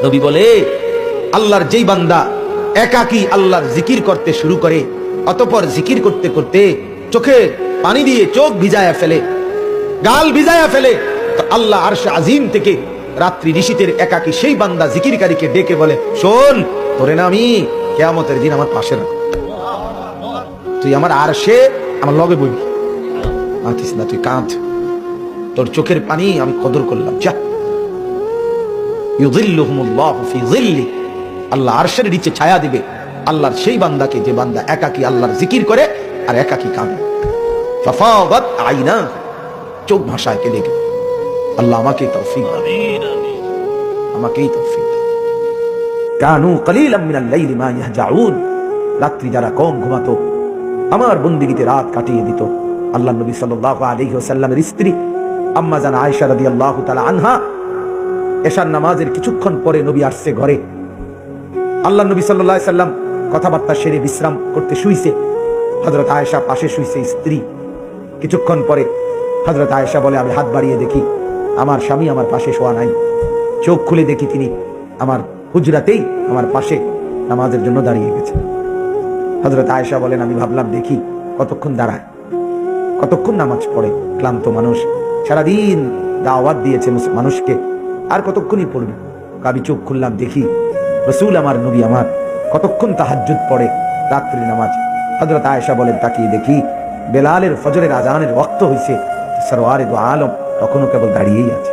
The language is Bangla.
নবী বলে, আল্লাহর যেই বান্দা একাকী আল্লাহর জিকির করতে শুরু করে, অতঃপর জিকির করতে করতে চোখে পানি দিয়ে চোখ ভিজায়া ফেলে, গাল ভিজায়া ফেলে, তো আল্লাহ আরশে আজিম থেকে রাত্রি নিশীথের একাকী সেই বান্দা জিকিরকারীকে ডেকে বলে, শোন, তোরে না আমি কিয়ামতের দিন আমার পাশে রাখ, তুই আমার আরশে আমার লগে বইবি, কাঁদিস না, তুই কাঁদ, তোর চোখের পানি আমি কদর করলাম। যা, ইউযিল্লুহুমুল্লাহু ফি যিল্লি, আল্লাহ আরশের নিচে ছায়া দিবে আল্লাহর সেই বান্দাকে যে বান্দা একাকী আল্লাহর জিকির করে আর একাকী কাঁদে। ফাফাদাত আইনা, চোখ ভাষায় কেঁদে গেল। আল্লাহ আমাকে তৌফিক দান, আমাকেই তৌফিক দান। কানু কলিলাম মিনাল লাইলি মা ইয়াহজাউন, রাত্রি যারা কম ঘুমাতো আমার বন্দিগিতে রাত কাটিয়ে দিত। আল্লাহ নবী সাল্লাল্লাহু আলাইহি ওয়াসাল্লামের স্ত্রী আম্মা জান আয়েশা রাদিয়াল্লাহু তাআলা আনহা, এশার নামাজের কিছুক্ষণ পরে নবী আসছে ঘরে। আল্লাহ নবী সাল্লাল্লাহু আলাইহি সাল্লাম কথাবার্তা সেরে বিশ্রাম করতে শুইছে, হযরত আয়েশা পাশে শুইছে স্ত্রী। কিছুক্ষণ পরে হযরত আয়েশা বলে, আমি হাত বাড়িয়ে দেখি আমার স্বামী আমার পাশে শোয়া নাই। চোখ খুলে দেখি তিনি আমার হুজরাতেই আমার পাশে নামাজের জন্য দাঁড়িয়ে গেছে। হযরত আয়েশা বলেন, আমি ভাবলাম দেখি কতক্ষণ দাঁড়ায়, কতক্ষণ নামাজ পড়ে, ক্লান্ত মানুষ, সারাদিন দাওয়াত দিয়েছে মানুষকে, আর কতক্ষণই পড়বে। আমি চোখ খুললাম, দেখি রাসূল আমার, নবী আমার কতক্ষণ তাহাজ্জুদ পড়ে, রাত্রি নামাজ। হযরত আয়েশা বলেন, তাকিয়ে দেখি বেলালের ফজরের আজানের ওয়াক্ত হইছে, সরওয়ারে দু আলম তখনও কেবল দাঁড়িয়েই আছে।